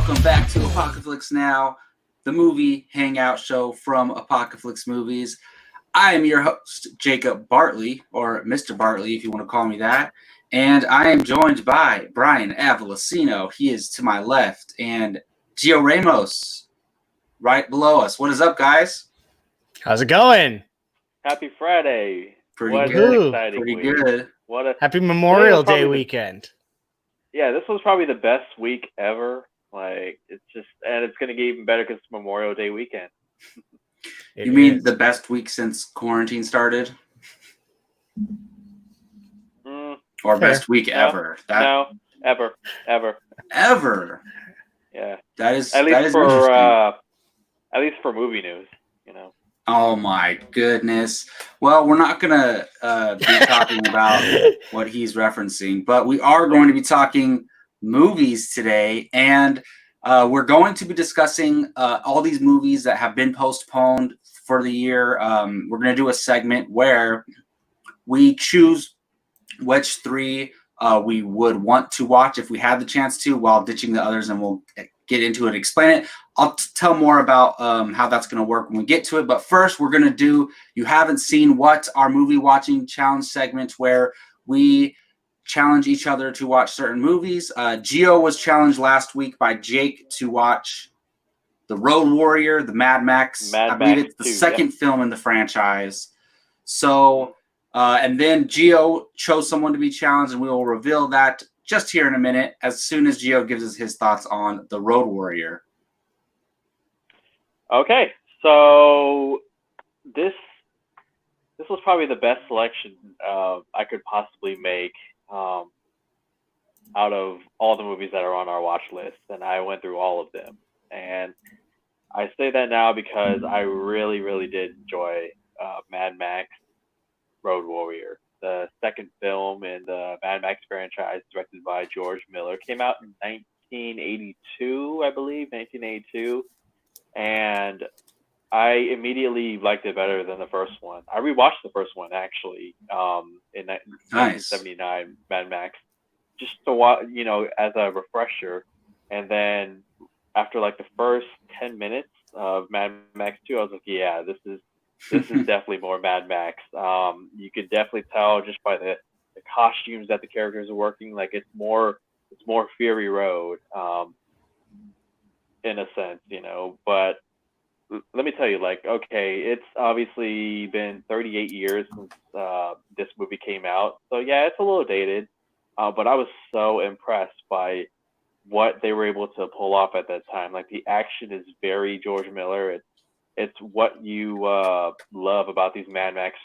welcome back to Apocaflix Now, the movie hangout show from Apocaflix Movies. I am your host, Jacob Bartley, or Mr. Bartley if you want to call me that, and I am joined by Brian Avalosino. He is to my left, and Gio Ramos right below us. What is up, guys? How's it going? Happy Friday. Pretty What good. an exciting Pretty week. good. Happy Memorial Day weekend. Yeah, this was probably the best week ever. It's going to get even better because it's Memorial Day weekend. You mean the best week since quarantine started? Or best week ever? No, ever. Ever? Yeah. That is at least for movie news, you know. Oh my goodness. Well, we're not gonna be talking about what he's referencing, but we are going to be talking movies today, and we're going to be discussing all these movies that have been postponed for the year. We're going to do a segment where we choose which three we would want to watch if we had the chance to, while ditching the others, and we'll get into it and explain it. I'll tell more about how that's going to work when we get to it. But first, we're going to do You Haven't Seen What, our movie watching challenge segment, where we challenge each other to watch certain movies. Gio was challenged last week by Jake to watch The Road Warrior, the Mad Max. I believe it's the second film in the franchise. So, and then Gio chose someone to be challenged, and we will reveal that just here in a minute, as soon as Gio gives us his thoughts on The Road Warrior. Okay, so this was probably the best selection I could possibly make out of all the movies that are on our watch list, and I went through all of them. And I say that now because I really, really did enjoy Mad Max Road Warrior. The second film in the Mad Max franchise, directed by George Miller, came out in 1982, I believe, 1982. And I immediately liked it better than the first one. I rewatched the first one, actually, in 1979, Mad Max, just to watch, as a refresher. And then after like the first 10 minutes of Mad Max 2, I was like, yeah, this is definitely more Mad Max. You could definitely tell just by the costumes that the characters are working, like it's more Fury Road, in a sense, But let me tell you, okay, it's obviously been 38 years since this movie came out, so yeah, it's a little dated. But I was so impressed by what they were able to pull off at that time. Like, the action is very George Miller. It's what you love about these Mad Max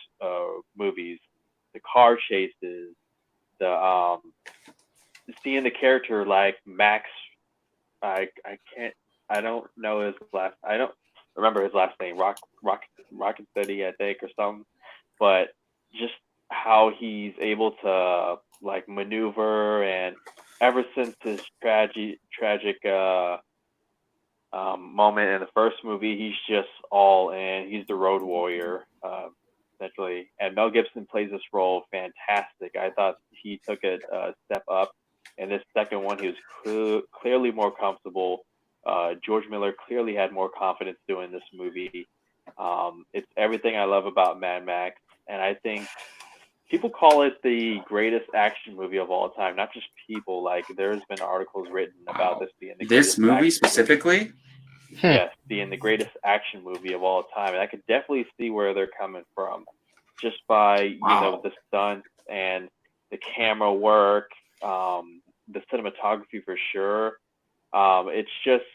movies. The car chases, the seeing the character like Max. I don't know his last. I don't remember his last name. Rocket City, I think, or something. But just how he's able to like maneuver, and ever since his tragic moment in the first movie, he's just all in. He's the Road Warrior, essentially. And Mel Gibson plays this role fantastic. I thought he took it a step up. In this second one, he was clearly more comfortable. George Miller clearly had more confidence doing this movie. It's everything I love about Mad Max. And I think people call it the greatest action movie of all time. Not just people. Like, there's been articles written about this being the this movie specifically. Yes, being the greatest action movie of all time. And I could definitely see where they're coming from, just by the stunts and the camera work, the cinematography for sure. It's just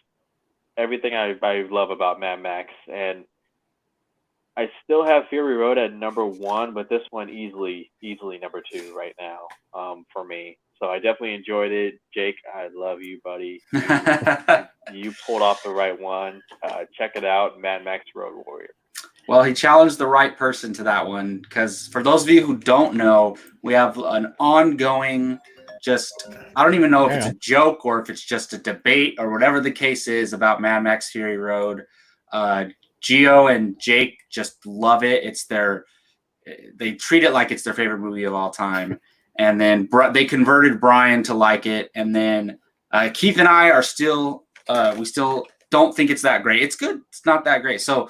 everything I love about Mad Max. And I still have Fury Road at number 1, but this one easily number 2 right now, for me. So I definitely enjoyed it. Jake, I love you, buddy. You pulled off the right one. Check it out, Mad Max Road Warrior. Well, he challenged the right person to that one, because for those of you who don't know, we have an ongoing, I don't even know if it's a joke or if it's just a debate or whatever the case is about Mad Max Fury Road. Gio and Jake just love it. They treat it like it's their favorite movie of all time. And then they converted Brian to like it. And then Keith and I are still still don't think it's that great. It's good. It's not that great. So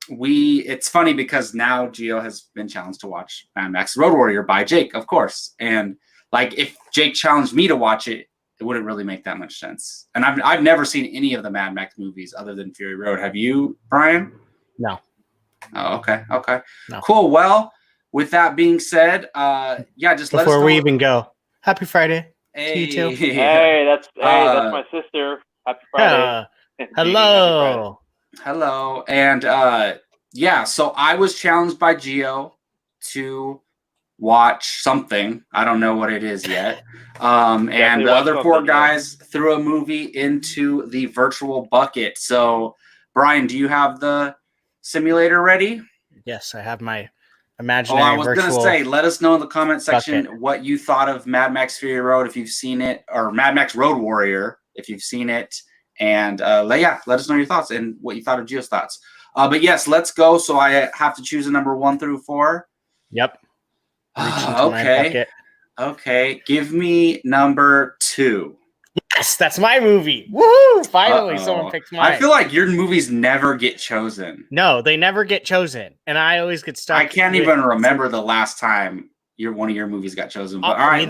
it's funny because now Gio has been challenged to watch Mad Max Road Warrior by Jake, of course. And like if Jake challenged me to watch it, it wouldn't really make that much sense. And I've never seen any of the Mad Max movies other than Fury Road. Have you, Brian? No. Oh, okay. No. Cool. Well, with that being said, just let us know. Before we even go, happy Friday Hey, to you too. Hey, that's my sister. Happy Friday. Hello. Hello. And so I was challenged by Gio to watch something. I don't know what it is yet. And the other four guys threw a movie into the virtual bucket. So, Brian, do you have the simulator ready? Yes, I have my imaginary I was virtual going to say, let us know in the comment section bucket. what you thought of Mad Max Fury Road if you've seen it, or Mad Max Road Warrior if you've seen it. And let us know your thoughts and what you thought of Gio's thoughts. But yes, let's go. So I have to choose a number 1 through 4. Yep. Okay. Give me number 2. Yes, that's my movie. Woohoo! Finally, someone picked mine. I feel like your movies never get chosen. No, they never get chosen, and I always get stuck. I can't even remember the last time one of your movies got chosen. But all right,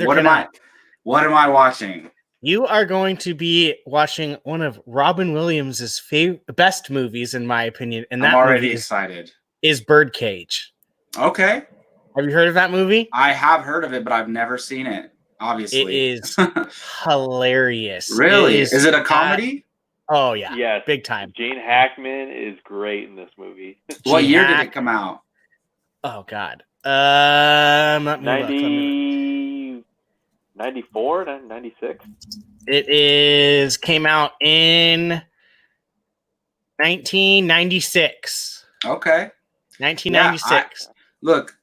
what am I watching? You are going to be watching one of Robin Williams' best movies, in my opinion, and that I'm already movie excited. Is Birdcage. Okay. Have you heard of that movie? I have heard of it, but I've never seen it. Obviously, it is hilarious. Really? Is it a comedy? Oh yeah, yes, big time. Gene Hackman is great in this movie. What year did it come out? Oh God, 94, 96. It came out in 1996. Okay. 1996. Look,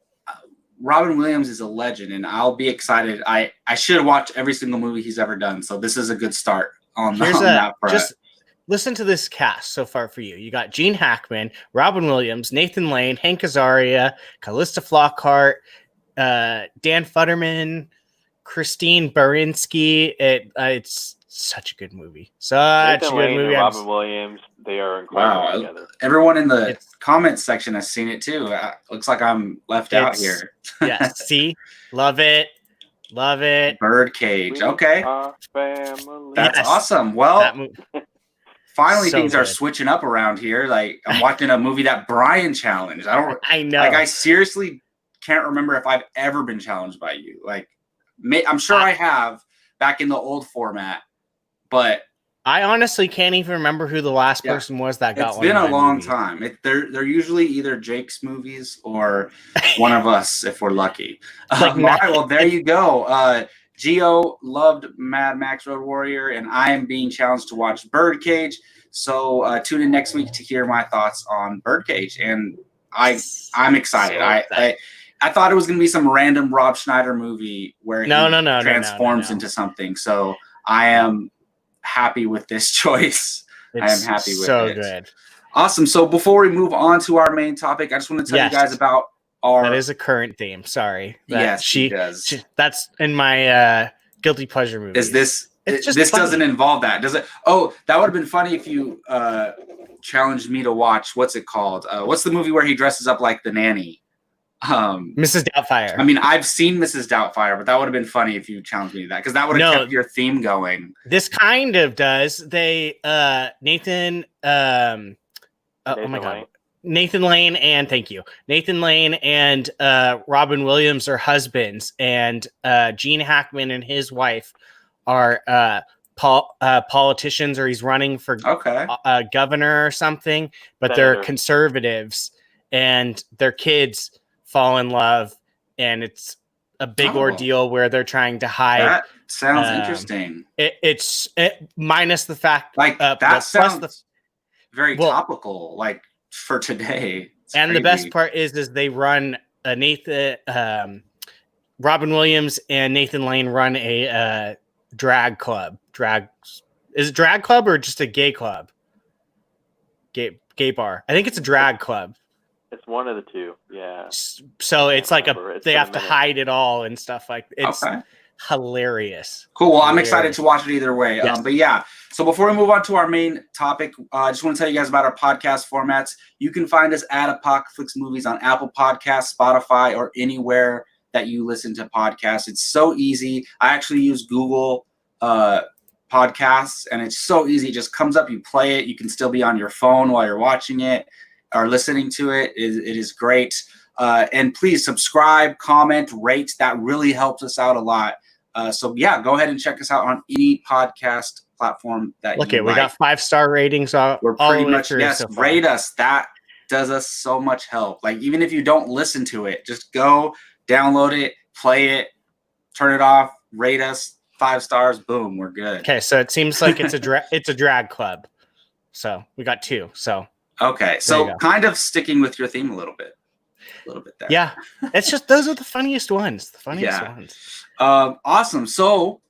Robin Williams is a legend, and I'll be excited. I should watch every single movie he's ever done, so this is a good start on that front. Just listen to this cast so far for you. You got Gene Hackman, Robin Williams, Nathan Lane, Hank Azaria, Callista Flockhart, Dan Futterman, Christine Baranski. It's such a good movie. Nathan Lane and Robin Williams, they are incredible together. Everyone in the comment section has seen it too. Looks like I'm left out here. Yes, see? Love it. Birdcage. Okay. That's awesome. Well, finally things are switching up around here. Like I'm watching a movie that Brian challenged. I know. Like I seriously can't remember if I've ever been challenged by you. Like I'm sure I have back in the old format, but I honestly can't even remember who the last person was that got one. It's been a long time. They're usually either Jake's movies or one of us if we're lucky. All right, well, there you go. Gio loved Mad Max Road Warrior, and I am being challenged to watch Birdcage. So tune in next week to hear my thoughts on Birdcage. And I'm excited. I thought it was going to be some random Rob Schneider movie where he transforms into something. So I am happy with this choice. I am happy with it. So good. Awesome. So before we move on to our main topic, I just want to tell you guys about that is a current theme. Sorry. She does. That's in my guilty pleasure movie. Is this? This doesn't involve that, does it? Oh, that would have been funny if you challenged me to watch. What's it called? What's the movie where he dresses up like the nanny? Mrs. Doubtfire. I mean, I've seen Mrs. Doubtfire, but that would have been funny if you challenged me to that, because that would have kept your theme going. This kind of does. They Nathan oh my God. Nathan Lane and Nathan Lane and Robin Williams are husbands, and Gene Hackman and his wife are politicians, or he's running for governor or something, but they're conservatives, and their kids fall in love, and it's a big ordeal where they're trying to hide. That sounds interesting. It's minus the fact that sounds very topical, like for today. And the best part is they run Robin Williams and Nathan Lane run a drag club. Is it drag club or just a gay club? Gay bar. I think it's a drag club. It's one of the two, yeah. So it's like they have to hide it all and stuff like it's hilarious. Cool. Well, I'm excited to watch it either way. Yes. But yeah, so before we move on to our main topic, I just want to tell you guys about our podcast formats. You can find us at Apocaflix Movies on Apple Podcasts, Spotify, or anywhere that you listen to podcasts. It's so easy. I actually use Google Podcasts, and it's so easy. It just comes up, you play it. You can still be on your phone while you're watching it or listening to it. It is great. And please subscribe, comment, rate. That really helps us out a lot. So yeah, go ahead and check us out on any podcast platform that Look you at we like. got 5-star ratings all Pretty the way much, through. yes, So far. rate us. That does us so much help. Like, even if you don't listen to it, just go download it, play it, turn it off, rate us 5 stars. Boom, we're good. Okay, so it seems like it's a drag club. So we got 2. So okay, so kind of sticking with your theme a little bit there. Yeah, it's just those are the funniest ones. The funniest ones. Awesome. So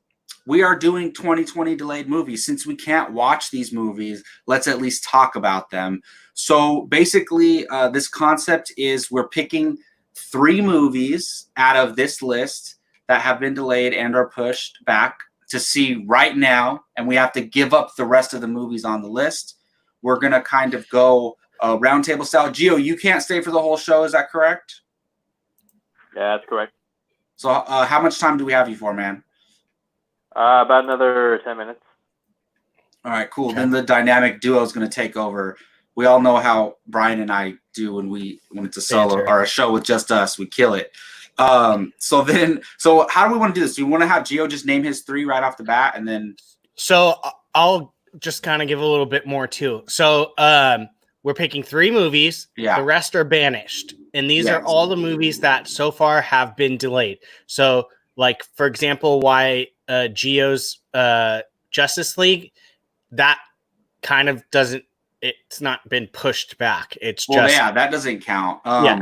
we are doing 2020 delayed movies. Since we can't watch these movies, let's at least talk about them. So basically, this concept is we're picking 3 movies out of this list that have been delayed and are pushed back to see right now, and we have to give up the rest of the movies on the list. We're going to kind of go roundtable style. Gio, you can't stay for the whole show. Is that correct? Yeah, that's correct. So how much time do we have you for, man? About another 10 minutes. All right, cool. Okay. Then the dynamic duo is going to take over. We all know how Brian and I do when it's a solo or a show with just us. We kill it. So how do we want to do this? Do we want to have Gio just name his 3 right off the bat, and then? So I'll just kind of give a little bit more too. So we're picking 3 movies. Yeah. The rest are banished, and these are all the movies that so far have been delayed. So, like for example, why Gio's Justice League, that kind of doesn't. It's not been pushed back. It's just that doesn't count.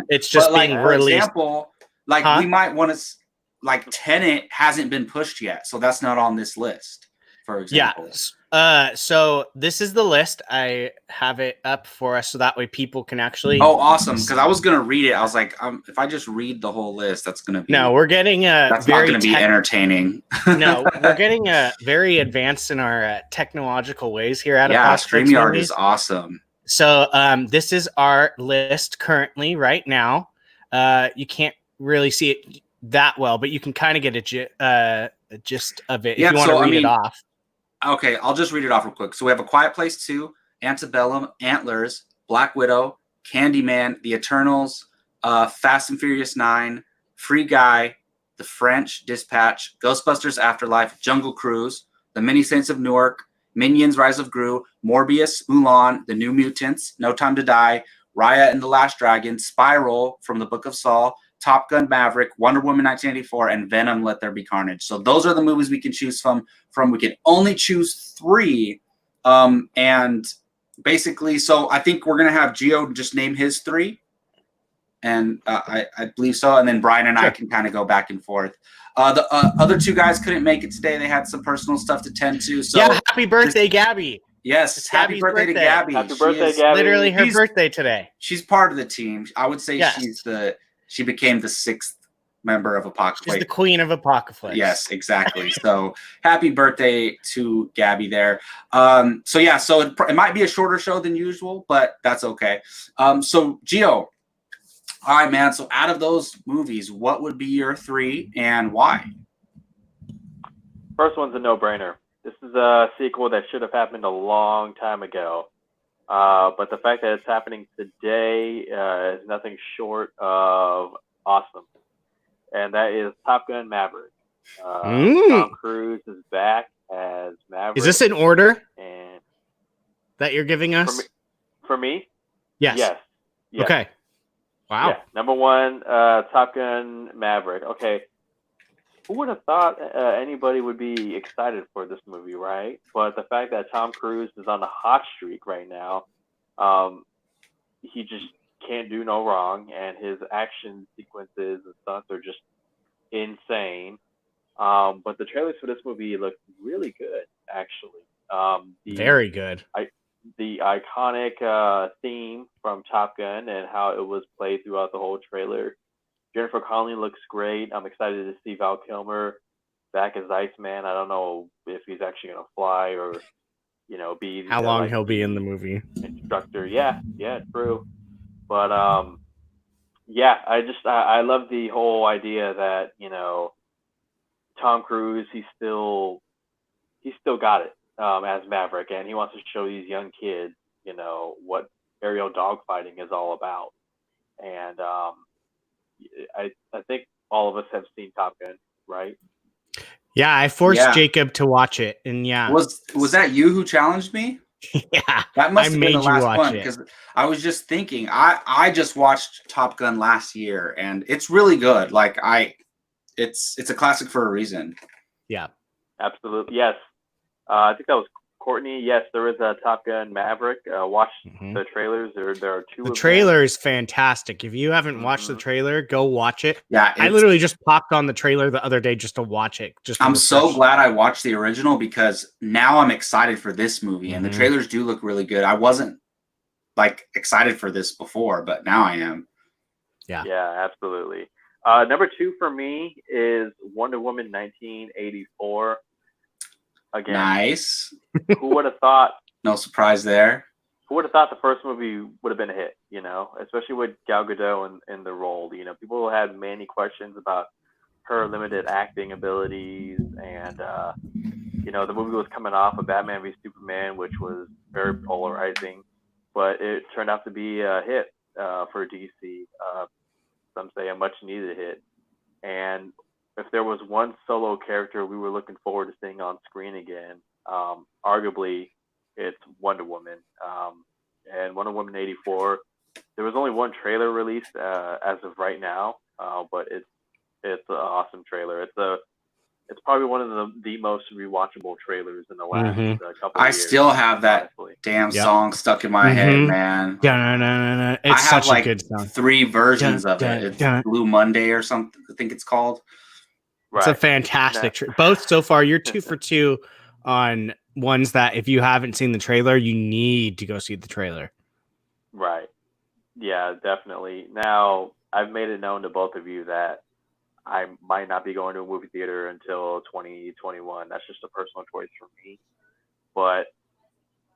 It's just being released. For example, we might want to Tenet hasn't been pushed yet, so that's not on this list. For example. Yeah. So this is the list. I have it up for us so that way people can actually. Oh, awesome! Because I was gonna read it. I was like, if I just read the whole list, that's gonna be. No, we're getting that's not gonna be entertaining. No, we're getting very advanced in our technological ways here at Apocaflix. StreamYard is awesome. So this is our list currently right now. You can't really see it that well, but you can kind of get a gist of it if you want to read it off. Okay, I'll just read it off real quick. So we have A Quiet Place 2, Antebellum, Antlers, Black Widow, Candyman, The Eternals, Fast and Furious 9, Free Guy, The French Dispatch, Ghostbusters Afterlife, Jungle Cruise, The Many Saints of Newark, Minions Rise of Gru, Morbius, Mulan, The New Mutants, No Time to Die, Raya and the Last Dragon, Spiral from the Book of Saul, Top Gun Maverick, Wonder Woman 1984, and Venom Let There Be Carnage. So those are the movies we can choose from. We can only choose 3. And basically, so I think we're going to have Gio just name his 3. And I believe so. And then Brian and I can kind of go back and forth. The other 2 guys couldn't make it today. They had some personal stuff to tend to. So happy birthday, Gabby. Yes, it's happy birthday to Gabby. Happy birthday, Gabby. Literally her birthday today. She's part of the team. I would say she became the 6th member of Apocaflix. She's the queen of Apocaflix. Yes, exactly. So happy birthday to Gabby there. So it might be a shorter show than usual, but that's okay. So Gio, all right, man. So out of those movies, what would be your 3 and why? First one's a no-brainer. This is a sequel that should have happened a long time ago. But the fact that it's happening today is nothing short of awesome. And that is Top Gun Maverick. Tom Cruise is back as Maverick. Is this in order and that you're giving us? For me? Yes. Yes. Okay. Wow. Yeah. Number 1, Top Gun Maverick. Okay. Who would have thought anybody would be excited for this movie, right? But the fact that Tom Cruise is on a hot streak right now, he just can't do no wrong, and his action sequences and stunts are just insane. But the trailers for this movie look really good, actually. Very good. The iconic theme from Top Gun and how it was played throughout the whole trailer. Jennifer Connelly looks great. I'm excited to see Val Kilmer back as Iceman. I don't know if he's actually gonna fly or be How long like he'll be in the movie? instructor. Yeah, true. But yeah, I love the whole idea that Tom Cruise he's still got it as Maverick, and he wants to show these young kids what aerial dogfighting is all about. And I think all of us have seen Top Gun, right? Yeah, I forced Jacob to watch it, and was that you who challenged me? Yeah, that must have been the last one it because I was just thinking. I just watched Top Gun last year, and it's really good. Like it's a classic for a reason. Yeah, absolutely. Yes, I think that was Courtney. Yes, there is a Top Gun Maverick. Watch the trailers. There are two. The trailer is fantastic. If you haven't watched the trailer, go watch it. Yeah, I literally just popped on the trailer the other day just to watch it. I'm so glad I watched the original because now I'm excited for this movie, and the trailers do look really good. I wasn't like excited for this before, but now I am. Yeah, absolutely. Number 2 for me is Wonder Woman 1984. Again, nice. Who would have thought? No surprise there. Who would have thought the first movie would have been a hit? Especially with Gal Gadot in the role. People had many questions about her limited acting abilities, and the movie was coming off of Batman v Superman, which was very polarizing, but it turned out to be a hit for DC. Some say a much needed hit, and if there was one solo character we were looking forward to seeing on screen again, arguably it's Wonder Woman. And Wonder Woman 84, there was only one trailer released as of right now, but it's an awesome trailer. It's probably one of the most rewatchable trailers in the last couple of years. I still have that damn song stuck in my head, man. It's such a good song. 3 versions of it. It's Blue Monday or something, I think it's called. It's a fantastic both so far. You're 2 for 2 on ones that if you haven't seen the trailer, you need to go see the trailer. Right. Yeah, definitely. Now, I've made it known to both of you that I might not be going to a movie theater until 2021. That's just a personal choice for me. But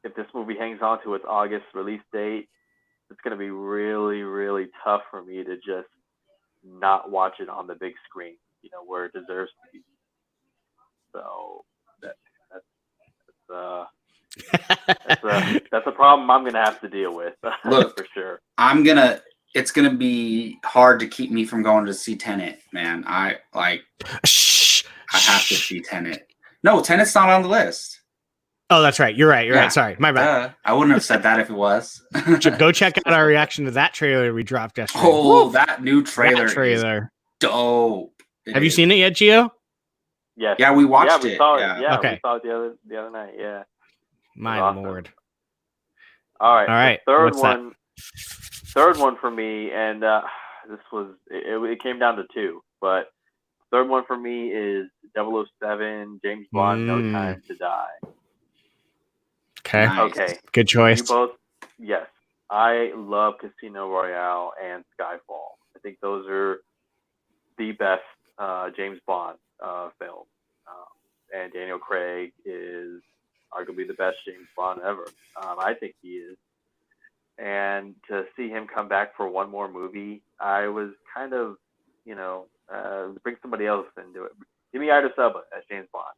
if this movie hangs on to its August release date, it's going to be really, really tough for me to just not watch it on the big screen, where it deserves to be. So that's a problem I'm going to have to deal with. Look, for sure. It's gonna be hard to keep me from going to see Tenet, man. I have to see Tenet. No, Tenet's not on the list. Oh, that's right. You're right. Sorry, my bad. I wouldn't have said that if it was. Go check out our reaction to that trailer we dropped yesterday. Oh, that new trailer is dope. Have you seen it yet, Gio? Yes. Yeah, we watched it. We saw it. Yeah, okay. We saw it the other night. Yeah. My lord. All right. Third one for me, and this was it came down to 2, but third one for me is 007 James Bond No Time to Die. Okay. Nice. Okay. Good choice. You both, yes. I love Casino Royale and Skyfall. I think those are the best James Bond films. And Daniel Craig is arguably the best James Bond ever. I think he is. And to see him come back for one more movie, I was kind of, bring somebody else into it. Give me Idris Elba as James Bond.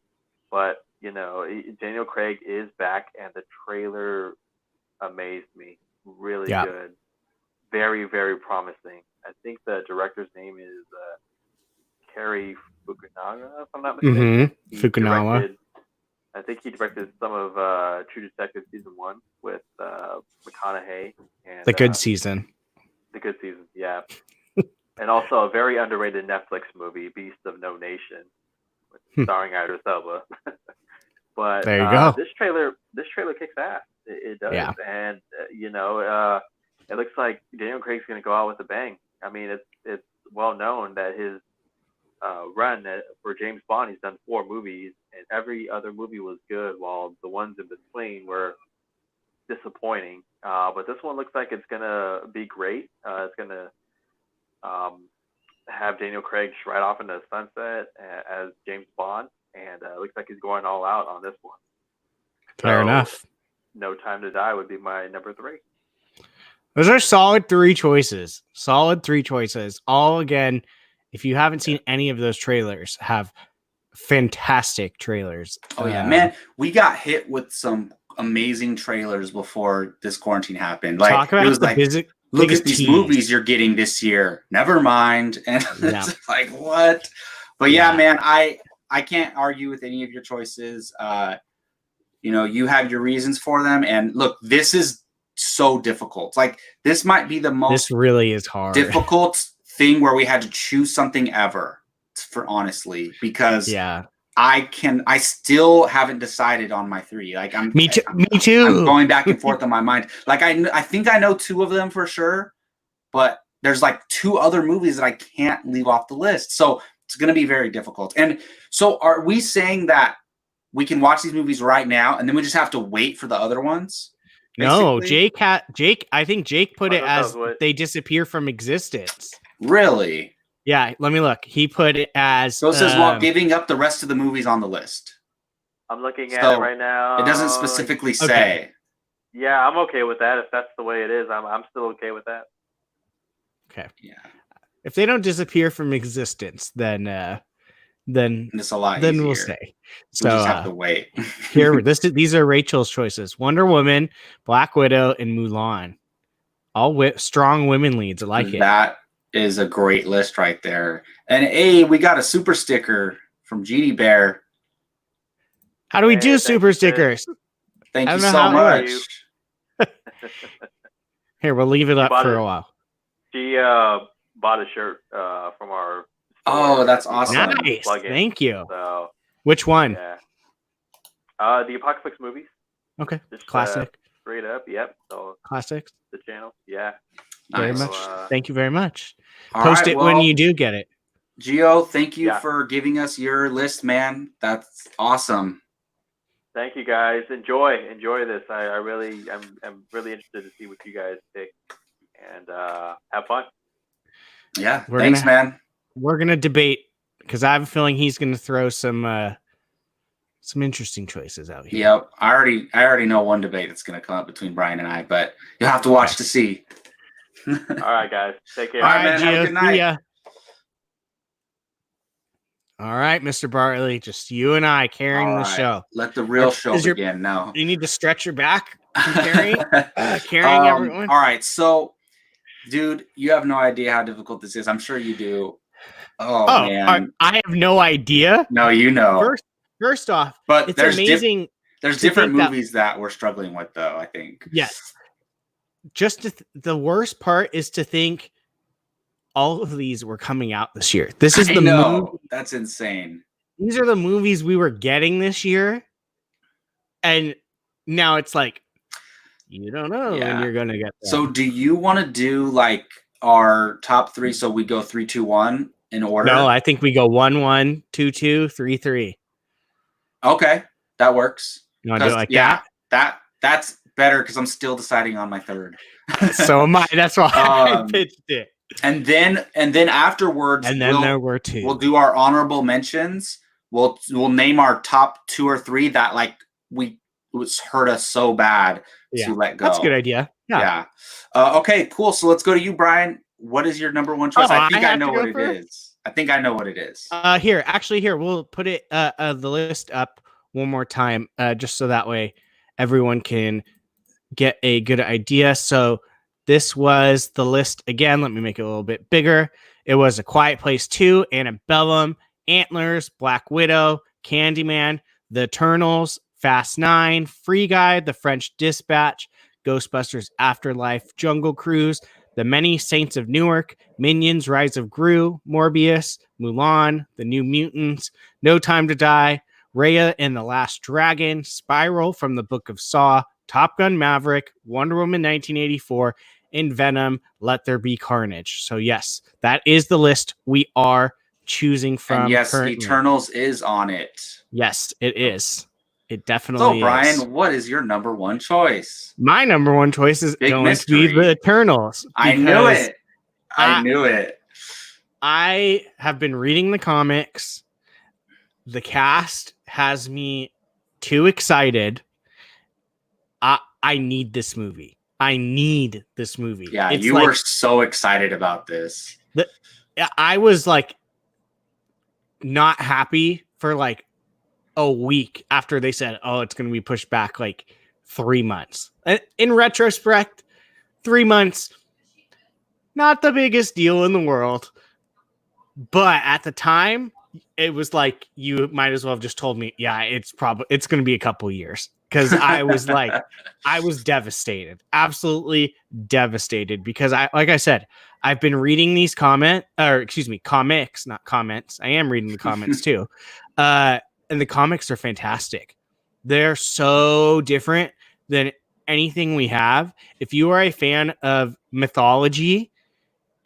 But, Daniel Craig is back, and the trailer amazed me. Really good. Very, very promising. I think the director's name is Cary Fukunaga, if I'm not mistaken. Fukunaga. I think he directed some of True Detective Season 1 with McConaughey. And, The Good Season. The Good Season, yeah. And also a very underrated Netflix movie, Beast of No Nation, starring Idris Elba. But there you go. This trailer kicks ass. It does. Yeah. And, it looks like Daniel Craig's going to go out with a bang. I mean, it's well known that his run for James Bond, he's done 4 movies, and every other movie was good, while the ones in between were disappointing. But this one looks like it's gonna be great. It's gonna have Daniel Craig right off into the sunset as James Bond, and looks like he's going all out on this one. Fair enough. No Time to Die would be my number 3. Those are solid 3 choices. Solid 3 choices. All, again, if you haven't seen any of those trailers, have fantastic trailers. Oh yeah, man, we got hit with some amazing trailers before this quarantine happened. Like, talk about it was the like, look biggest at these tease. movies you're getting this year. Never mind. And it's like, what? But yeah, man, I can't argue with any of your choices. You have your reasons for them. And look, this is so difficult. Like, this might be the most this really is hard difficult thing where we had to choose something ever, for honestly, because I still haven't decided on my 3. Like, me too. I'm going back and forth on my mind. Like, I think I know 2 of them for sure, but there's like 2 other movies that I can't leave off the list. So it's going to be very difficult. And so, are we saying that we can watch these movies right now and then we just have to wait for the other ones? No, basically? Jake. I think Jake put it as they disappear from existence. Really? Yeah, let me look. He put it as so it says while giving up the rest of the movies on the list. I'm looking at it right now. It doesn't specifically say. Yeah, I'm okay with that. If that's the way it is, I'm still okay with that. Okay. Yeah. If they don't disappear from existence, then it's a lot then easier. We'll say. So we just have to wait. These are Rachel's choices: Wonder Woman, Black Widow, and Mulan. All strong women leads. I like it. That is a great list right there. And we got a super sticker from GD Bear. How do we do super stickers? Thank you so much. Here, we'll leave it up for a while. She bought a shirt from our store. Oh, that's awesome. Nice. Thank you. So, which one? Yeah. The Apocaflix movies. Okay. Just, classic. Straight up. Yep. So classics. The channel. Yeah. Very much. Thank you very much. All Post right, it when you do get it. Gio, thank you for giving us your list, man. That's awesome. Thank you, guys. Enjoy this. I'm really interested to see what you guys pick, and have fun. Yeah, thanks, man. We're gonna debate because I have a feeling he's gonna throw some interesting choices out here. Yep, I already know one debate that's gonna come up between Brian and I, but you'll have to watch to see. All right, guys. Take care. All right, man. Have a good night. All right, Mr. Bartley, just you and I carrying the show. Let the real show begin now. You need to stretch your back carrying everyone. All right, so, dude, you have no idea how difficult this is. I'm sure you do. Oh man, I have no idea. No, you know. First off, but it's amazing. There's different movies that we're struggling with, though. I think. Yes. Just the worst part is to think all of these were coming out this year. This is the movie. That's insane. These are the movies we were getting this year, and now it's like you don't know when you're gonna get them. So, do you want to do like our top 3? So we go 3, 2, 1 in order. No, I think we go 1, 1, 2, 2, 3, 3. Okay, that works. You want to do it like that? That's better because I'm still deciding on my 3rd. So am I. That's why I pitched it. And then afterwards, and then there were 2. We'll do our honorable mentions. We'll name our top 2 or 3 that like hurt us so bad to let go. That's a good idea. Yeah. Okay, cool. So let's go to you, Brian. What is your number 1 choice? I think I know what it is. I think I know what it is. Here, we'll put it the list up one more time, just so that way everyone can get a good idea. So this was the list again. Let me make it a little bit bigger. It was A Quiet Place 2, Antebellum, Antlers, Black Widow, Candyman, The Eternals, Fast 9, Free Guy, The French Dispatch, Ghostbusters Afterlife, Jungle Cruise, The Many Saints of Newark, Minions, Rise of Gru, Morbius, Mulan, The New Mutants, No Time to Die, Raya and the Last Dragon, Spiral from the Book of Saw, Top Gun Maverick, Wonder Woman 1984, and Venom, Let There Be Carnage. So yes, that is the list we are choosing from. And yes, currently. Eternals is on it. Yes, it is. It definitely is. So, Brian, is. What is your number 1 choice? My number 1 choice is going to be The Eternals. I knew it. I knew it. I have been reading the comics. The cast has me too excited. I need this movie. I need this movie. Yeah, you were so excited about this. I was like not happy for like a week after they said, "Oh, it's going to be pushed back like 3 months." In retrospect, 3 months, not the biggest deal in the world, but at the time, it was like you might as well have just told me, "Yeah, it's going to be a couple years." Because I was like, I was devastated, absolutely devastated. Because like I said, I've been reading these comics, not comments. I am reading the comments too. And the comics are fantastic. They're so different than anything we have. If you are a fan of mythology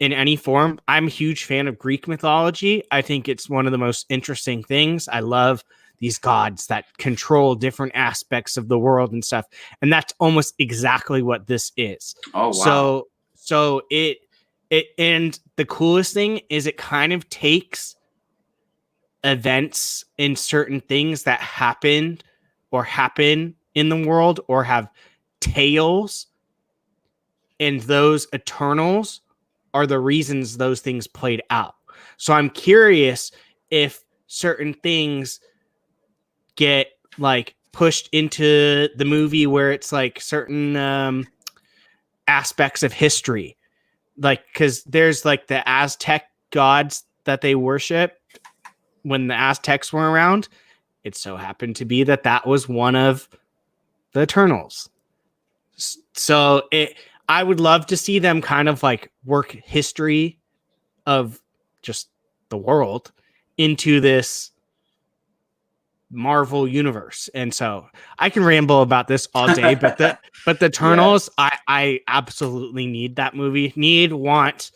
in any form, I'm a huge fan of Greek mythology. I think it's one of the most interesting things. I love these gods that control different aspects of the world and stuff. And that's almost exactly what this is. Oh, wow. So it and the coolest thing is it kind of takes events in certain things that happened or happen in the world or have tales, and those Eternals are the reasons those things played out. So I'm curious if certain things get like pushed into the movie where it's like certain aspects of history, like because there's like the Aztec gods that they worship when the Aztecs were around. It so happened to be that was one of the Eternals. So I would love to see them kind of like work history of just the world into this Marvel universe. And so I can ramble about this all day, but the Eternals, yes. I absolutely need that movie. Need, want,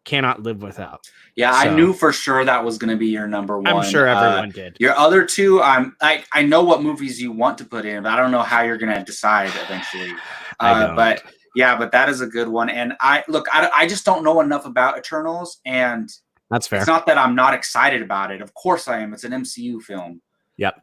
cannot live without. Yeah, so, I knew for sure that was going to be your number one. I'm sure everyone did. Your other two, I know what movies you want to put in, but I don't know how you're going to decide eventually. But yeah, but that is a good one. And I just don't know enough about Eternals, and that's fair. It's not that I'm not excited about it. Of course I am. It's an MCU film. Yep.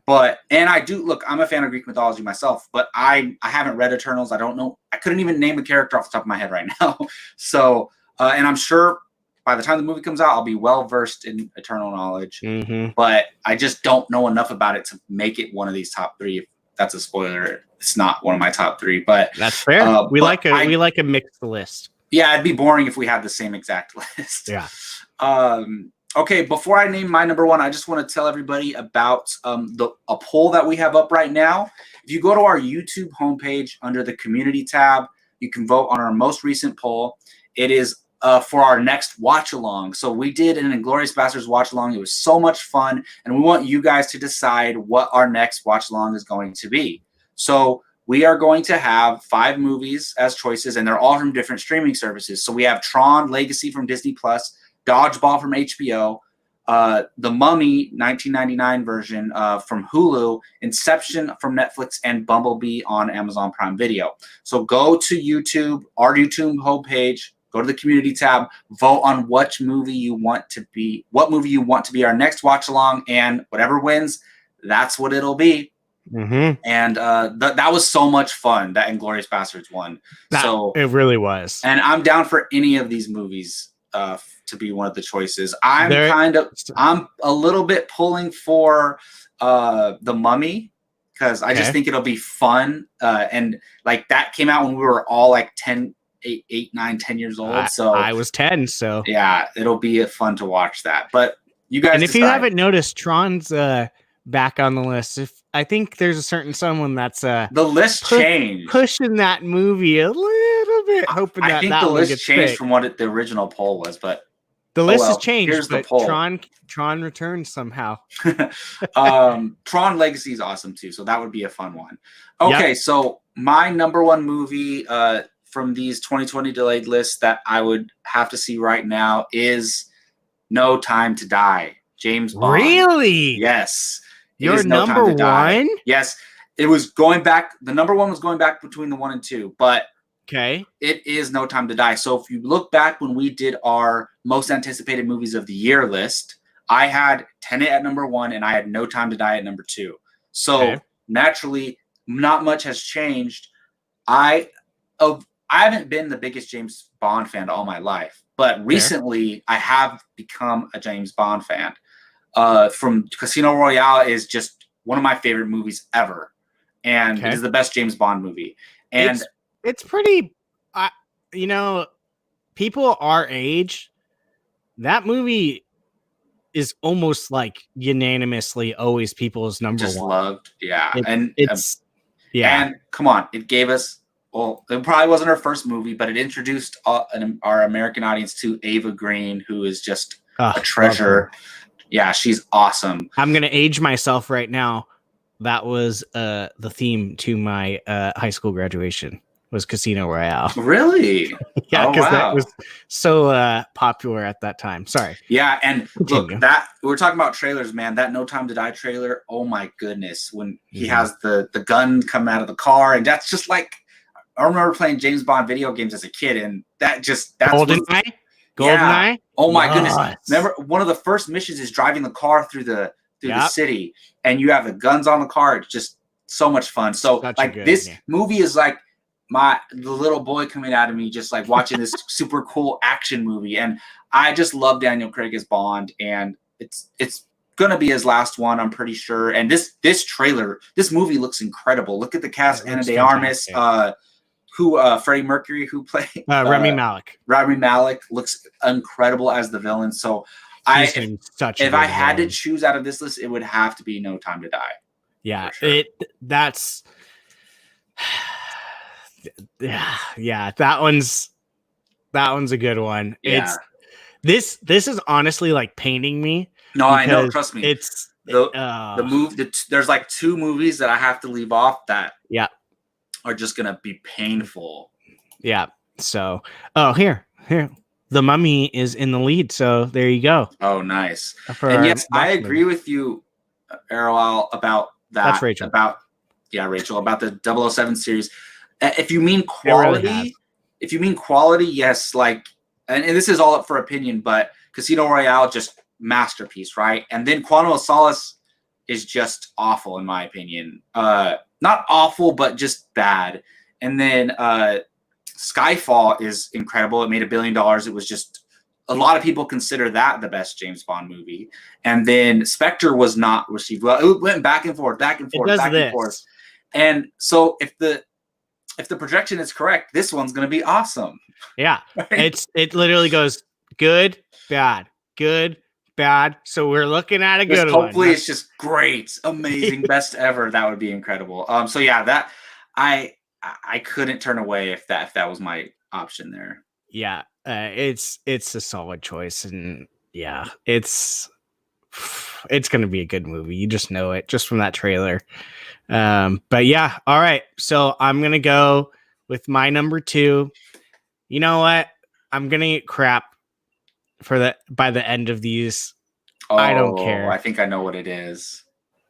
And I do I'm a fan of Greek mythology myself, but I haven't read Eternals. I don't know. I couldn't even name a character off the top of my head right now. So, and I'm sure by the time the movie comes out, I'll be well versed in Eternal knowledge. Mm-hmm. But I just don't know enough about it to make it one of these top three. If that's a spoiler, it's not one of my top three. But that's fair. We like a mixed list. Yeah, it'd be boring if we had the same exact list. Yeah. Okay, before I name my number one, I just want to tell everybody about a poll that we have up right now. If you go to our YouTube homepage under the community tab, you can vote on our most recent poll. It is for our next watch along. So we did an Inglourious Basterds watch along. It was so much fun, and we want you guys to decide what our next watch along is going to be. So we are going to have 5 movies as choices, and they're all from different streaming services. So we have Tron Legacy from Disney Plus, Dodgeball from HBO, The Mummy 1999 version from Hulu, Inception from Netflix, and Bumblebee on Amazon Prime Video. So go to YouTube, our YouTube homepage, go to the community tab, vote on what movie you want to be our next watch along, and whatever wins, that's what it'll be. Mm-hmm. And that was so much fun, that Inglourious Basterds one. So it really was. And I'm down for any of these movies to be one of the choices. I'm a little bit pulling for The Mummy, because I just think it'll be fun. And like that came out when we were all like 8, 9, 10 years old. So I was 10. So yeah, it'll be fun to watch that. But you guys, and if you haven't noticed, Tron's back on the list. I think there's a certain someone that's the list changed, pushing that movie a little bit, hoping I think that the list changed thick. from what the original poll was, but the list has changed. Here's but the poll. Tron returns somehow. Tron Legacy is awesome too, so that would be a fun one. Okay, so my number one movie from these 2020 delayed lists that I would have to see right now is No Time to Die. James Bond. Really? Yes. Your number one? Yes. It was going back. The number one was going back between the 1 and 2, but Okay. It is No Time to Die. So if you look back when we did our most anticipated movies of the year list, I had Tenet at number 1 and I had No Time to Die at number 2. So naturally, not much has changed. I haven't been the biggest James Bond fan all my life, but recently I have become a James Bond fan. From Casino Royale is just one of my favorite movies ever, and it is the best James Bond movie. And it's pretty, people our age, that movie is almost like unanimously always people's number just one. Loved, yeah. And come on, it gave us. Well, it probably wasn't our first movie, but it introduced our American audience to Ava Green, who is just a treasure. Yeah, she's awesome. I'm gonna age myself right now. That was the theme to my high school graduation. Was Casino Royale. Really? Yeah, because that was so popular at that time. Sorry. Yeah, and look, that we're talking about trailers, man. That No Time to Die trailer, oh my goodness. When he has the gun come out of the car, and that's just like, I remember playing James Bond video games as a kid, and that's GoldenEye? GoldenEye? Oh my goodness. Remember, one of the first missions is driving the car through the city, and you have the guns on the car. It's just so much fun. So this movie is like the little boy coming out of me, just like watching this super cool action movie. And I just love Daniel Craig as Bond, and it's gonna be his last one, I'm pretty sure. And this movie looks incredible. Look at the cast: Ana de Armas, Freddie Mercury, who played Rami Malek. Rami Malek looks incredible as the villain. So if I had to choose out of this list, it would have to be No Time to Die. Yeah, sure. That's that one's a good one. Yeah. This is honestly like painting me. No, I know. Trust me. It's the move. There's like 2 movies that I have to leave off that are just gonna be painful. Yeah. So, here, The Mummy is in the lead. So there you go. Oh, nice. And yes, I agree with you, Errol, about that. That's Rachel. Rachel, about the 007 series. If you mean quality, yes. Like, and this is all up for opinion, but Casino Royale, just masterpiece, right? And then Quantum of Solace is just awful, in my opinion. Not awful, but just bad. And then Skyfall is incredible. It made $1 billion. It was just, a lot of people consider that the best James Bond movie. And then Spectre was not received well. It went back and forth. And so if the projection is correct, this one's going to be awesome. Yeah. Right? It literally goes good, bad, good, bad. So we're looking at a good one. Hopefully it's just great, amazing, best ever. That would be incredible. So yeah, that I couldn't turn away if that was my option there. Yeah. It's a solid choice, and yeah, it's going to be a good movie. You just know it just from that trailer. But yeah, all right. So I'm going to go with my number 2. You know what? I'm going to get crap by the end of these. I don't care. I think I know what it is.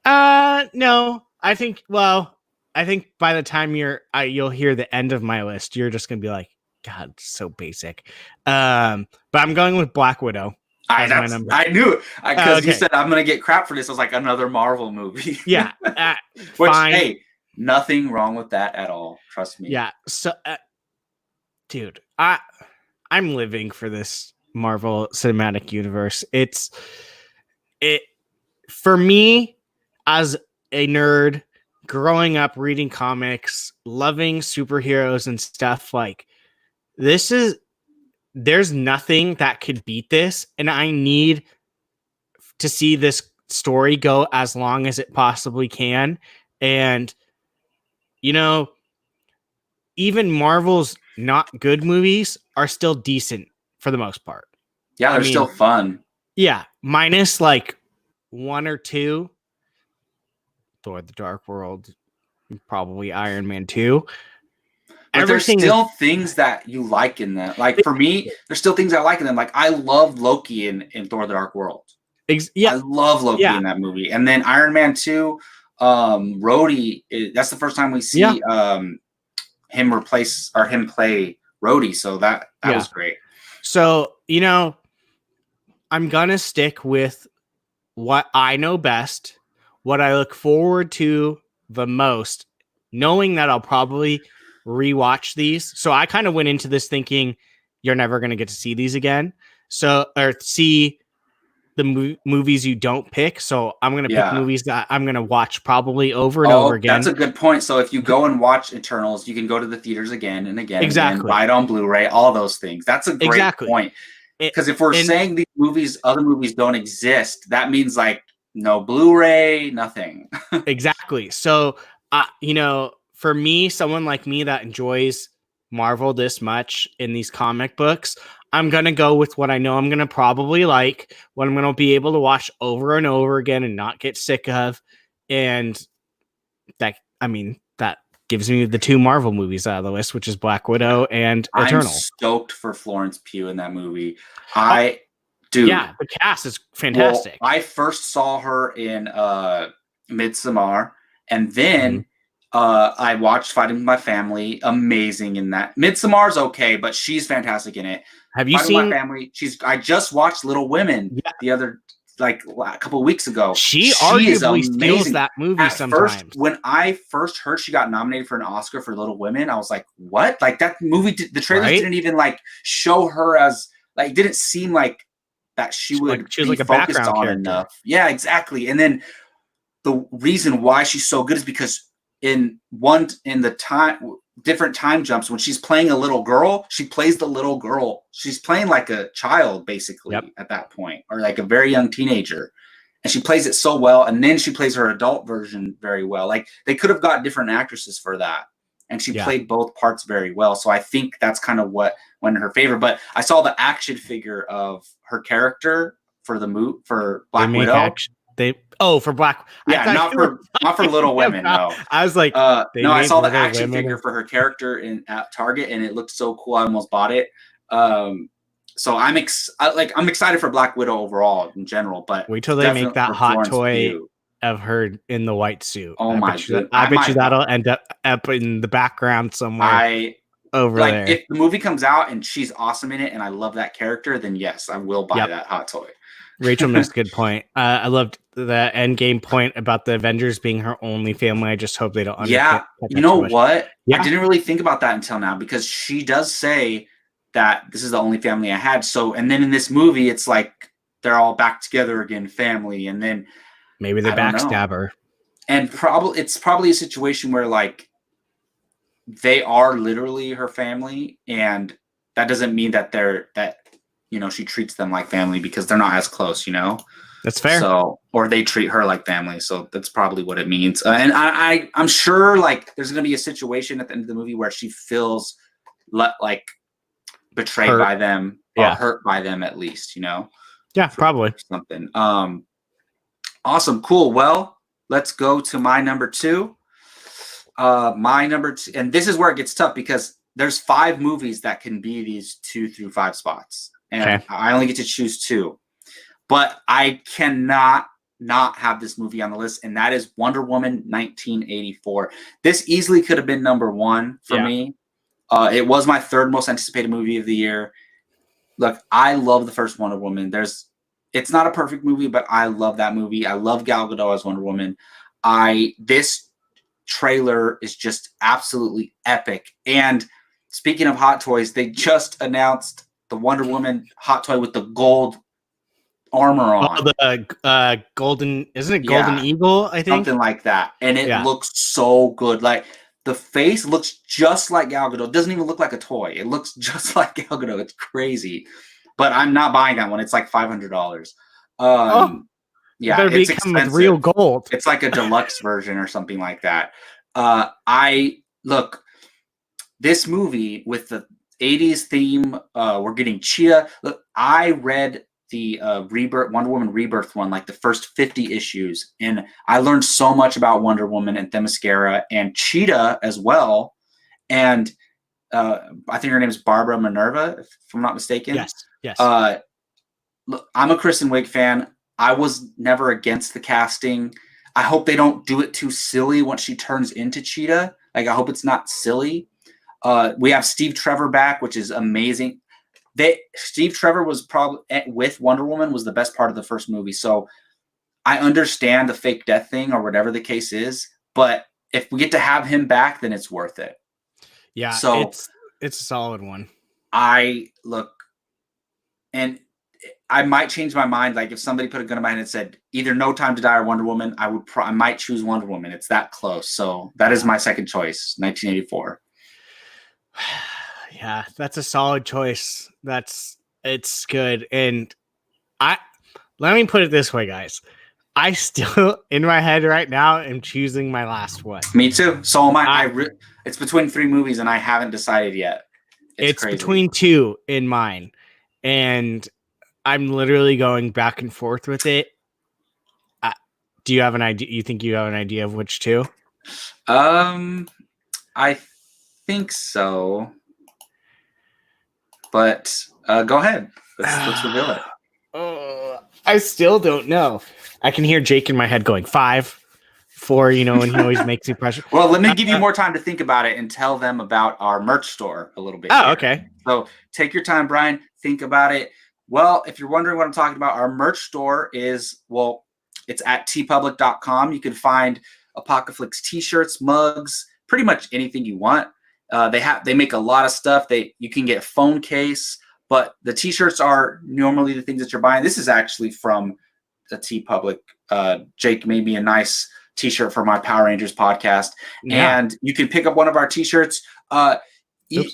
No, I think by the time you'll hear the end of my list, you're just going to be like, God, so basic. But I'm going with Black Widow. I knew it because you said I'm gonna get crap for this. I was like, another Marvel movie. Yeah, which fine. Hey, nothing wrong with that at all. Trust me. Yeah. So, dude, I'm living for this Marvel Cinematic Universe. It for me as a nerd growing up reading comics, loving superheroes and stuff like this there's nothing that could beat this, and I need to see this story go as long as it possibly can. And even Marvel's not good movies are still decent for the most part. Yeah, they're still fun. Yeah, minus like 1 or 2. Thor: The Dark World, probably Iron Man 2. But there's still things that you like in them. Like for me, there's still things I like in them. Like I love Loki in Thor: The Dark World. Yeah, I love Loki in that movie. And then Iron Man 2, Rhodey. That's the first time we see him play Rhodey. So that was great. So, I'm going to stick with what I know best, what I look forward to the most, knowing that I'll probably rewatch these. So I kind of went into this thinking you're never going to get to see these again. Or see the movies you don't pick. So I'm going to pick movies that I'm going to watch probably over and over again. That's a good point. So if you go and watch Eternals, you can go to the theaters again and again. Exactly. And buy it on Blu-ray, all those things. That's a great point. Because if we're saying these movies, other movies don't exist, that means like no Blu-ray, nothing. Exactly. So, for me, someone like me that enjoys Marvel this much in these comic books, I'm going to go with what I know I'm going to probably like, what I'm going to be able to watch over and over again and not get sick of. And that gives me the 2 Marvel movies out of the list, which is Black Widow and Eternal. I'm stoked for Florence Pugh in that movie. Yeah, the cast is fantastic. Well, I first saw her in Midsommar, and then I watched Fighting with My Family. Amazing in that. Midsommar's okay, but she's fantastic in it. Have you seen My Family? I just watched Little Women the other a couple of weeks ago. She arguably steals that movie sometimes. First, when I first heard she got nominated for an Oscar for Little Women, I was like, "What?" Like that movie? The trailers didn't even show her as didn't seem like that she would she was be like a focused background on character. enough. Yeah, exactly. And then the reason why she's so good is because in the different time jumps when she's playing a little girl, she plays the little girl. She's playing like a child basically at that point, or like a very young teenager, and she plays it so well. And then she plays her adult version very well. Like they could have got different actresses for that, and she played both parts very well. So I think that's kind of what went in her favor. But I saw the action figure of her character for Black Widow. For Black. Yeah, not for Little Women. No, I was like, no, I saw the action figure for her character at Target, and it looked so cool. I almost bought it. So I'm excited for Black Widow overall in general. But wait till they make that hot toy of her in the white suit. Oh my god! I bet you that'll end up in the background somewhere. Over there. If the movie comes out and she's awesome in it, and I love that character, then yes, I will buy that hot toy. Rachel missed a good point. I loved the end game point about the Avengers being her only family. I just hope they don't. Yeah, you know what? Yeah. I didn't really think about that until now, because she does say that this is the only family I had. So, and then in this movie, it's like they're all back together again, family, and then maybe they backstab her. And it's probably a situation where they are literally her family, and that doesn't mean that she treats them like family, because they're not as close, That's fair. So, or they treat her like family. So that's probably what it means. And I'm sure there's going to be a situation at the end of the movie where she feels like betrayed by them, or hurt by them at least, Yeah, probably something. Awesome. Cool. Well, let's go to my number 2. My number 2, and this is where it gets tough, because there's 5 movies that can be these 2 through 5 spots, and I only get to choose 2. But I cannot not have this movie on the list, and that is Wonder Woman 1984. This easily could have been number 1 for me. It was my 3rd most anticipated movie of the year. Look, I love the first Wonder Woman. It's not a perfect movie, but I love that movie. I love Gal Gadot as Wonder Woman. This trailer is just absolutely epic. And speaking of hot toys, they just announced the Wonder Woman hot toy with the gold armor on. The golden, isn't it Golden Eagle? I think something like that. And it looks so good. Like the face looks just like Gal Gadot. It doesn't even look like a toy. It looks just like Gal Gadot. It's crazy. But I'm not buying that one. It's like $500. Yeah, it's expensive. With real gold. It's like a deluxe version or something like that. This movie with the 80s theme, we're getting Cheetah. Look, I read the Wonder Woman Rebirth one, like the first 50 issues, and I learned so much about Wonder Woman and Themyscira and Cheetah as well. And I think her name is Barbara Minerva, if I'm not mistaken. Yes. Look, I'm a Kristen Wiig fan. I was never against the casting. I hope they don't do it too silly once she turns into Cheetah. Like, I hope it's not silly. We have Steve Trevor back, which is amazing. Steve Trevor was probably with Wonder Woman was the best part of the first movie. So I understand the fake death thing or whatever the case is, but if we get to have him back, then it's worth it. Yeah, so it's a solid one. And I might change my mind. Like if somebody put a gun in my hand and said either No Time to Die or Wonder Woman, I might choose Wonder Woman. It's that close. So that is my second choice, 1984. Yeah, that's a solid choice. It's good. And let me put it this way, guys. I still, in my head right now, am choosing my last one. Me too. So am I. It's between 3 movies, and I haven't decided yet. It's crazy. Between 2 in mine, and I'm literally going back and forth with it. Do you have an idea? You think you have an idea of which 2? I think so. But go ahead. Let's reveal it. I still don't know. I can hear Jake in my head going 5, 4, and he always makes me pressure. Well, let me give you more time to think about it and tell them about our merch store a little bit. Oh, okay. So take your time, Brian. Think about it. Well, if you're wondering what I'm talking about, our merch store is, it's at tpublic.com. You can find Apocaflix t-shirts, mugs, pretty much anything you want. They make a lot of stuff. You can get a phone case, but the t-shirts are normally the things that you're buying. This is actually from the TeePublic. Jake made me a nice t-shirt for my Power Rangers podcast, and you can pick up one of our t-shirts. They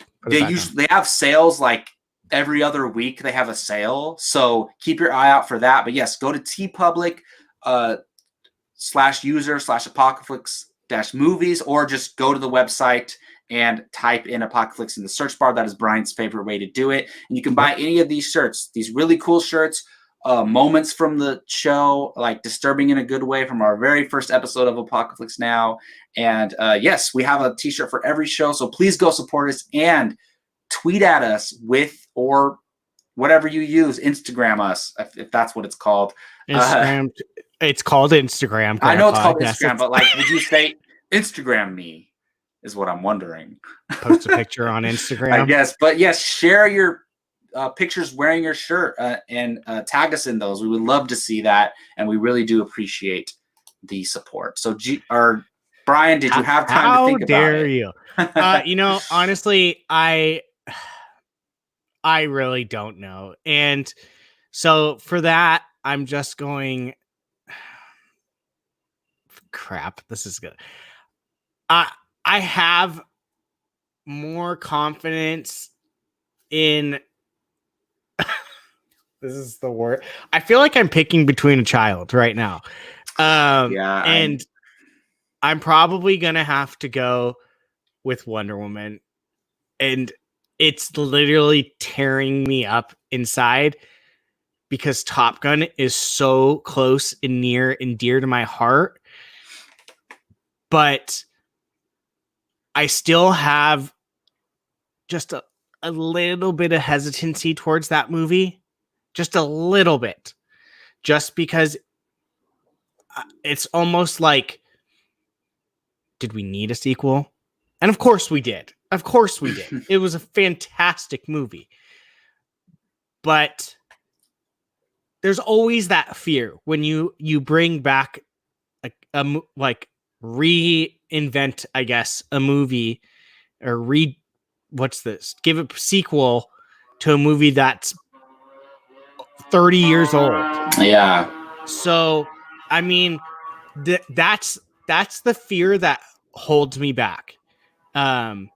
have sales like every other week. They have a sale, so keep your eye out for that. But yes, go to TeePublic /user/Apocaflix-movies, or just go to the website and type in Apocaflix in the search bar. That is Brian's favorite way to do it. And you can buy any of these shirts, these really cool shirts, moments from the show, like disturbing in a good way from our very first episode of Apocaflix Now. And yes, we have a t-shirt for every show. So please go support us and tweet at us or whatever you use. Instagram us, if that's what it's called. Instagram. It's called Instagram. I know it's called Instagram, but like, would you say Instagram me? Is what I'm wondering. Post a picture on Instagram, I guess. But yes, share your pictures wearing your shirt and tag us in those. We would love to see that, and we really do appreciate the support. So, Brian, did you have time to think about it? How dare you? Honestly, I really don't know, and so for that, I'm just going. Crap, this is good. I have more confidence in this is the word. I feel like I'm picking between a child right now. And I'm probably going to have to go with Wonder Woman. And it's literally tearing me up inside because Top Gun is so close and near and dear to my heart. But I still have just a little bit of hesitancy towards that movie. Just a little bit. Just because it's almost like, did we need a sequel? And of course we did. Of course we did. It was a fantastic movie. But there's always that fear when you bring back reinvent, I guess, a movie or give a sequel to a movie that's 30 years old. Yeah. So, I mean, that's the fear that holds me back. And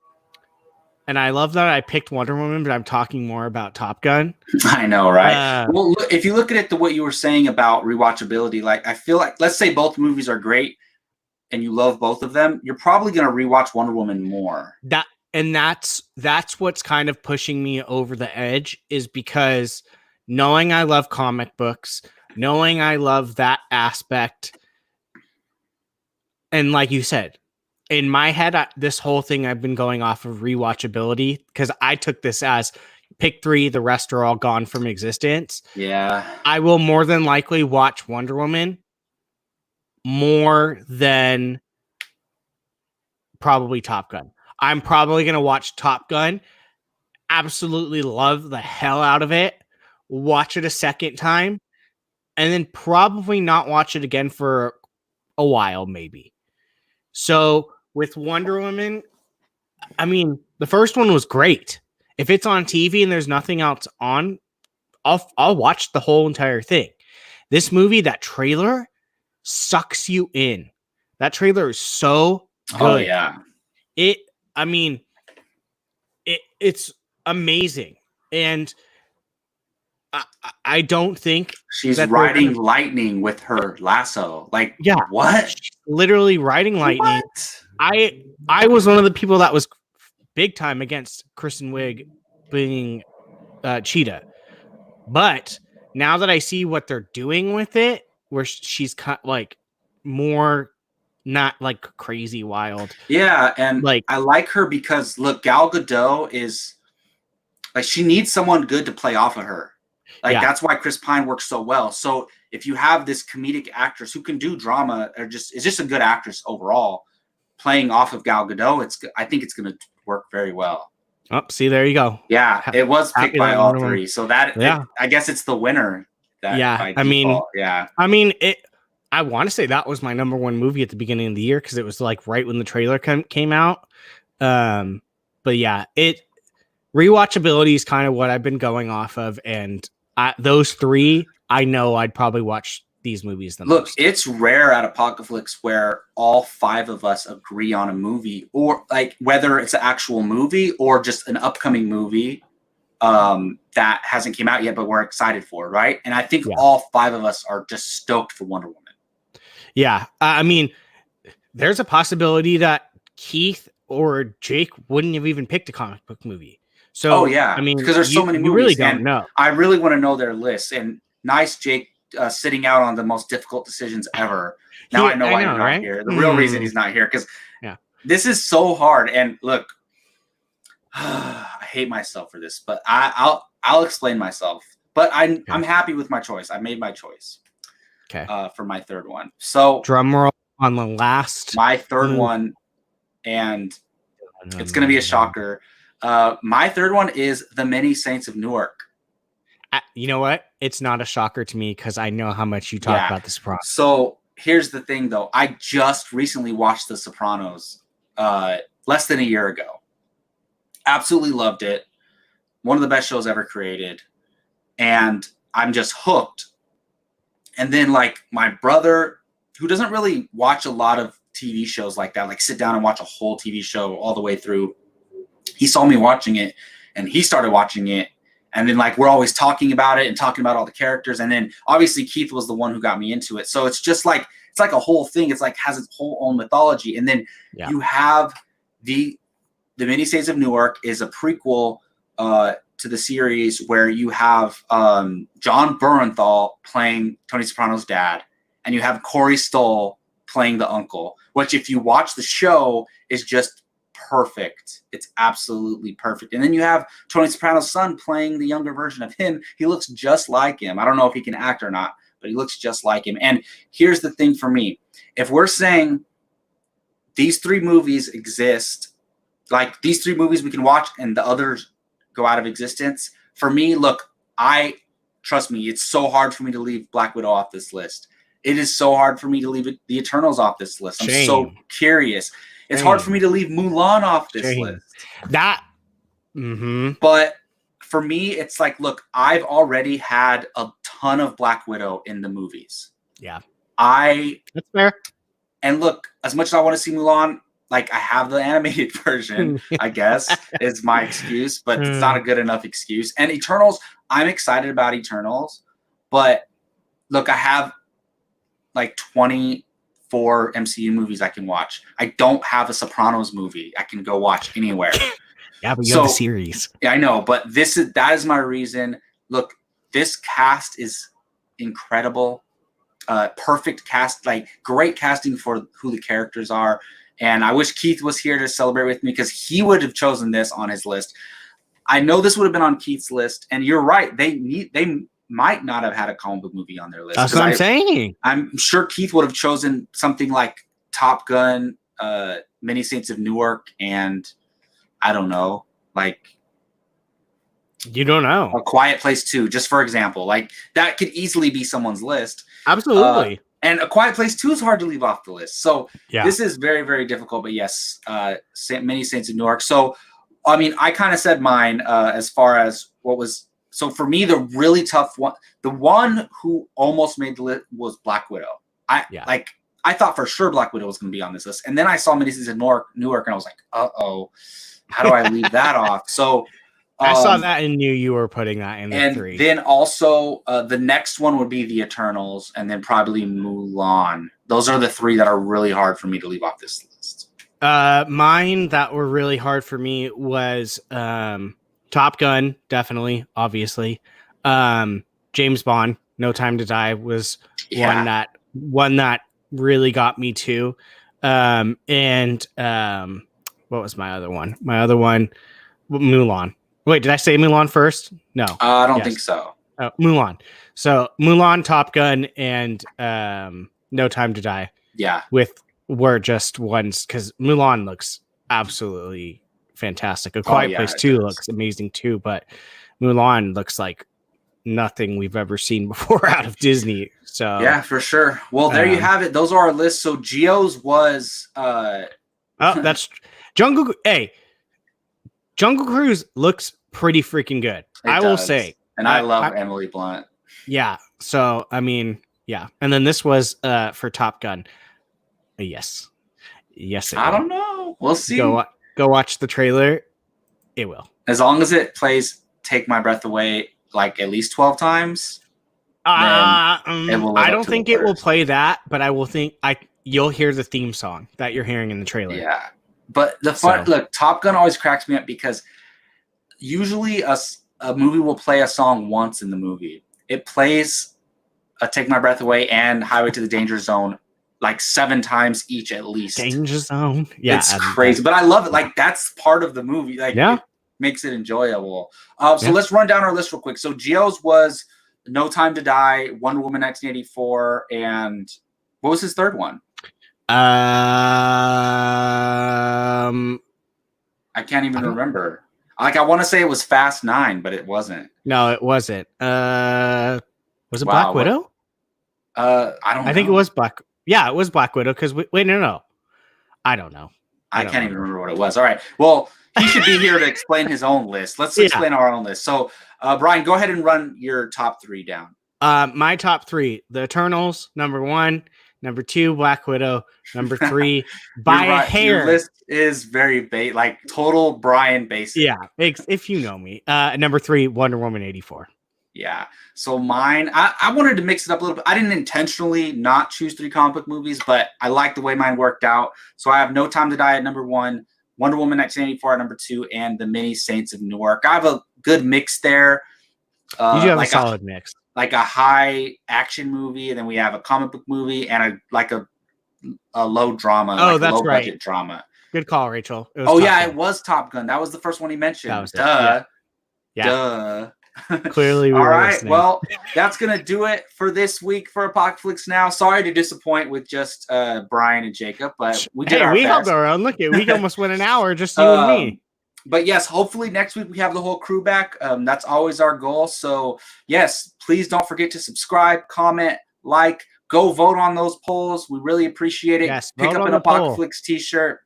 I love that I picked Wonder Woman, but I'm talking more about Top Gun. I know, right? Well, if you look at it, what you were saying about rewatchability, like I feel like, let's say both movies are great and you love both of them, you're probably going to rewatch Wonder Woman more. That's what's kind of pushing me over the edge, is because knowing I love comic books, knowing I love that aspect, and like you said, in my head, this whole thing I've been going off of rewatchability because I took this as pick 3, the rest are all gone from existence. Yeah. I will more than likely watch Wonder Woman more than probably Top Gun. I'm probably going to watch Top Gun. Absolutely love the hell out of it. Watch it a second time. And then probably not watch it again for a while, maybe. So with Wonder Woman, I mean, the first one was great. If it's on TV and there's nothing else on, I'll watch the whole entire thing. This movie, that trailer sucks you in. That trailer is so good. Oh yeah. It's amazing. And I don't think she's riding lightning with her lasso. Like, yeah, what? She's literally riding lightning. What? I was one of the people that was big time against Kristen Wiig being Cheetah. But now that I see what they're doing with it, where she's like more not like crazy wild. Yeah, and like I like her because look, Gal Gadot is like she needs someone good to play off of her. Like that's why Chris Pine works so well. So if you have this comedic actress who can do drama or is just a good actress overall, playing off of Gal Gadot, I think it's going to work very well. Oh, see, there you go. Yeah, it was picked by all three. So I guess it's the winner. I mean, I want to say that was my number one movie at the beginning of the year because it was like right when the trailer came out. But yeah, rewatchability is kind of what I've been going off of, and those three, I know I'd probably watch these movies the most. It's rare at Apocaflix where all five of us agree on a movie, or like whether it's an actual movie or just an upcoming movie that hasn't came out yet, but we're excited for, right? And I think all five of us are just stoked for Wonder Woman. Yeah, I mean, there's a possibility that Keith or Jake wouldn't have even picked a comic book movie. So, I mean, because there's so many movies. You really don't know. I really want to know their lists. And nice, Jake, sitting out on the most difficult decisions ever. Now I know why you're not here. The real reason he's not here, because this is so hard. And look, I hate myself for this, but I'll explain myself. But I'm happy with my choice. I made my choice. Okay. For my third one. So drum roll on the last. My third one, and it's going to be a shocker. My third one is The Many Saints of Newark. You know what? It's not a shocker to me because I know how much you talk about The Sopranos. So here's the thing, though. I just recently watched The Sopranos less than a year ago. Absolutely loved it. One of the best shows ever created. And I'm just hooked. And then, like, my brother, who doesn't really watch a lot of TV shows like that, like sit down and watch a whole TV show all the way through, he saw me watching it, and he started watching it. And then, like, we're always talking about it and talking about all the characters. And then, obviously, Keith was the one who got me into it. So it's just like, it's like a whole thing. It's like has its whole own mythology. And then you have the Many Saints of Newark is a prequel to the series where you have John Bernthal playing Tony Soprano's dad, and you have Corey Stoll playing the uncle, which if you watch the show is just perfect. It's absolutely perfect. And then you have Tony Soprano's son playing the younger version of him. He looks just like him. I don't know if he can act or not, but he looks just like him. And here's the thing for me. If we're saying these three movies exist, like these three movies we can watch and the others go out of existence, for me, look, trust me, it's so hard for me to leave Black Widow off this list. It is so hard for me to leave the Eternals off this list. I'm so curious. It's hard for me to leave Mulan off this list. But for me, it's like, look, I've already had a ton of Black Widow in the movies. Yeah. That's fair. And look, as much as I want to see Mulan, like I have the animated version, I guess, is my excuse, but it's not a good enough excuse. And Eternals, I'm excited about Eternals, but look, I have like 24 MCU movies I can watch. I don't have a Sopranos movie I can go watch anywhere. Yeah, but you have a series. Yeah, I know, but that is my reason. Look, this cast is incredible. Perfect cast, like great casting for who the characters are. And I wish Keith was here to celebrate with me because he would have chosen this on his list. I know this would have been on Keith's list, and you're right. They might not have had a comic book movie on their list. That's what I'm saying. I'm sure Keith would have chosen something like Top Gun, Many Saints of Newark, and I don't know, like You don't know. A Quiet Place 2, just for example. Like that could easily be someone's list. Absolutely. And A Quiet Place 2 is hard to leave off the list. So Yeah. this is very, very difficult. But yes, Many Saints of Newark. So, I mean, I kind of said mine as far as what was. So for me, the really tough one, the one who almost made the list was Black Widow. I thought for sure Black Widow was going to be on this list. And then I saw Many Saints of Newark, and I was like, uh-oh, how do I leave that off? So I saw that and knew you were putting that in the 3. And then also the next one would be The Eternals, and then probably Mulan. Those are the 3 that are really hard for me to leave off this list. Mine that were really hard for me was Top Gun, definitely, obviously. James Bond, No Time to Die was one that really got me too. And what was my other one? My other one, Mulan. Wait, did I say Mulan first? No. I don't think so. Mulan. So Mulan, Top Gun, and No Time to Die. Yeah. Were just ones because Mulan looks absolutely fantastic. A Quiet Place 2 looks amazing too, but Mulan looks like nothing we've ever seen before out of Disney. So yeah, for sure. Well, there you have it. Those are our lists. So Gio's was that's Jungle. Hey, Jungle Cruise looks pretty freaking good. I will say. And I love Emily Blunt. Yeah. So I mean, yeah. And then this was for Top Gun. Yes. I don't know. We'll see. Go watch the trailer. It will. As long as it plays "Take My Breath Away" like at least 12 times. I don't think it will play that, but I will think you'll hear the theme song that you're hearing in the trailer. Yeah. But look, Top Gun always cracks me up because usually a movie will play a song once in the movie. It plays "Take My Breath Away" and "Highway to the Danger Zone" like 7 times each at least. Danger Zone. Yeah. It's crazy. But I love it. Like that's part of the movie. Like it makes it enjoyable. So let's run down our list real quick. So Gio's was No Time to Die, Wonder Woman 1984, and what was his third one? I can't even remember. Like I want to say it was Fast 9, but it wasn't. No, it wasn't. Was it Black Widow? I don't know. I think it was Black. Yeah, it was Black Widow. Because wait, no. I don't know. I can't even remember what it was. All right. Well, he should be here to explain his own list. Let's explain our own list. So, Brian, go ahead and run your top 3 down. My top 3: The Eternals, number 1. Number 2, Black Widow. Number 3, by a hair. Your list is very like total Brian basic. Yeah, if you know me. Number 3, Wonder Woman 84. Yeah. So mine, I wanted to mix it up a little bit. I didn't intentionally not choose 3 comic book movies, but I like the way mine worked out. So I have No Time to Die at number 1, Wonder Woman 1984 at number 2, and The Many Saints of Newark. I have a good mix there. You do have a solid mix. Like a high action movie, and then we have a comic book movie and a low drama. Oh, like that's low right. Budget drama. Good call, Rachel. It was Top Gun. That was the first one he mentioned. Duh. Clearly, we all were right. listening. Well, that's gonna do it for this week for Apocaflix Now. Sorry to disappoint with just Brian and Jacob, but we did our best. Held our own. Look, we almost went an hour just you and me. But yes, hopefully next week we have the whole crew back. That's always our goal. So yes, please don't forget to subscribe, comment, like, go vote on those polls. We really appreciate it. Yes, pick up an Apocaflix t-shirt,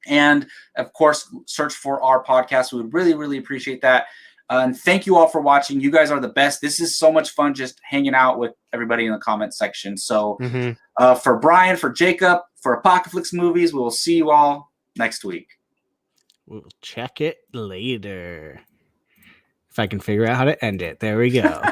and of course, search for our podcast. We would really, really appreciate that. And thank you all for watching. You guys are the best. This is so much fun just hanging out with everybody in the comment section. So for Brian, for Jacob, for Apocaflix Movies, we will see you all next week. We'll check it later. If I can figure out how to end it. There we go.